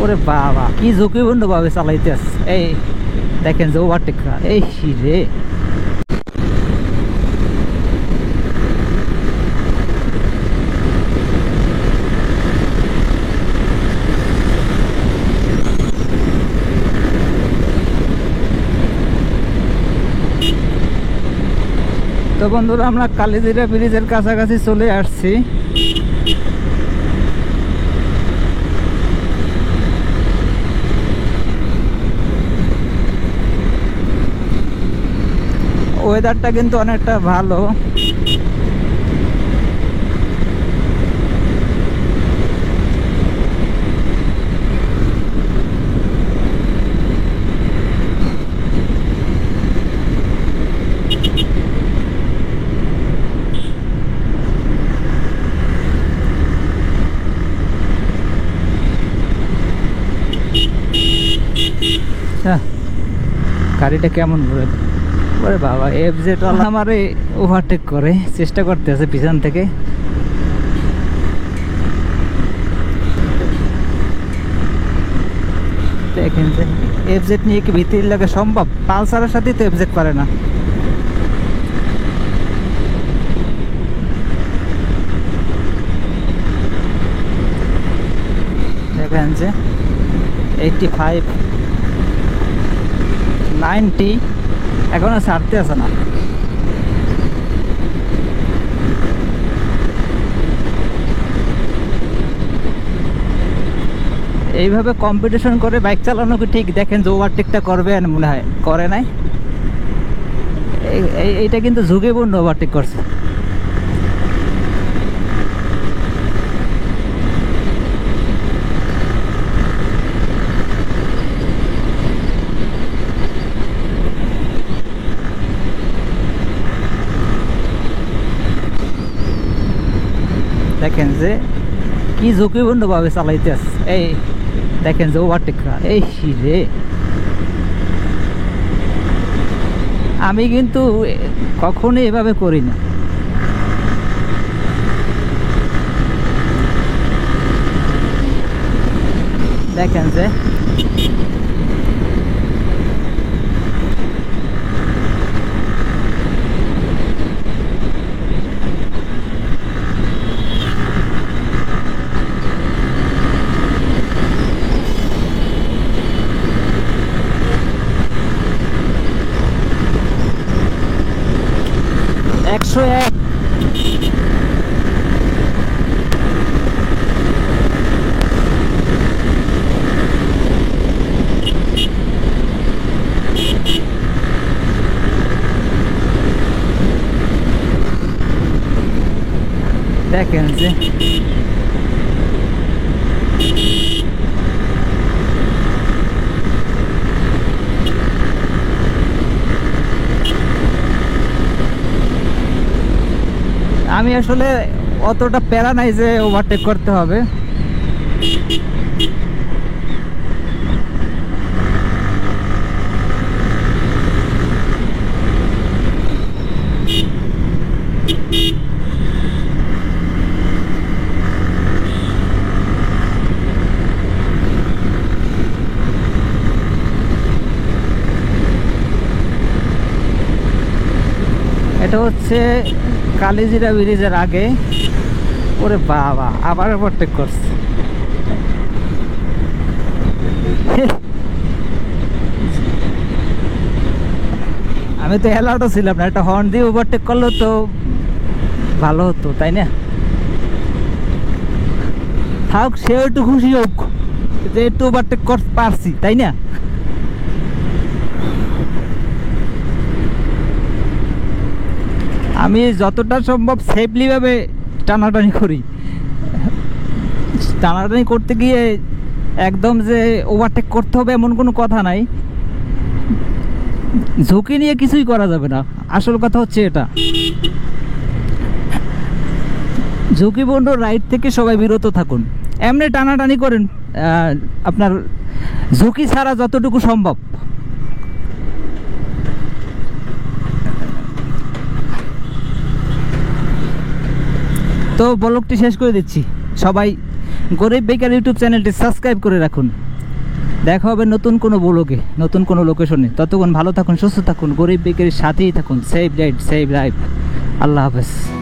ওরে বাবা কি ঝুঁকিপূর্ণ ভাবে চালাইতেছ। এই দেখেন যে ওভারটেক এই রে। তো বন্ধুরা আমরা কালিজিরা ব্রিজের কাছাকাছি চলে আসছি। ওয়েদারটা কিন্তু অনেকটা ভালো। গাড়িটা কেমন ঘুরে। ওরে বাবা এফজেড ওয়ালা আমারে ওভারটেক করে চেষ্টা করতেছে পিছন থেকে। দেখেন যে এফজেড নিয়ে কি ভিতর লাগে সম্ভব? পালসারের সাথে তো এফজেড পারে না। দেখেন যে 85 90 এখনো ছাড়তে আছে না। এইভাবে কম্পিটিশন করে বাইক চালানো কি ঠিক? দেখেন যে ওভারটেকটা করবে মনে হয় করে নাই। এইটা কিন্তু ঝুঁকিপূর্ণ ওভারটেক করছে। দেখেন যে কি ঝুঁকিপূর্ণ ভাবে চালাইতেছ। এই দেখেন যে ওভারটেক এই রে। আমি কিন্তু কখনোই এভাবে করি না। দেখেন যে দেখেন যে আমি আসলে অতটা প্যারা নাই যে ওভারটেক করতে হবে। এটা হচ্ছে কালিজিরা ব্রিজের আগে। ওরে বাবা আবার ওভারটেক করছে। আমি তো অ্যালার্টও ছিলাম না। একটা হর্ন দিয়ে ওভারটেক করলে তো ভালো হতো তাই না? থাক সে একটু খুশি হোক যে একটু ওভারটেক করতে পারছি তাই না? আমি যতটা সম্ভব সেফলি ভাবে টানাটানি করি। টানাটানি করতে গিয়ে একদম যে ওভারটেক করতে হবে এমন কোনো কথা নাই। ঝুঁকি নিয়ে কিছুই করা যাবে না। আসল কথা হচ্ছে এটা। ঝুঁকিপূর্ণ রাইড থেকে সবাই বিরত থাকুন। এমনি টানাটানি করেন আপনার ঝুঁকি ছাড়া যতটুকু সম্ভব। তো ব্লগটি শেষ করে দিচ্ছি। সবাই গরিব বেকার ইউটিউব চ্যানেলটি সাবস্ক্রাইব করে রাখুন। দেখা হবে নতুন কোনো ব্লগে, নতুন কোনো লোকেশনে। ততক্ষণ ভালো থাকুন, সুস্থ থাকুন, গরিব বেকারির সাথেই থাকুন। Save right, save life. Allah হাফেজ।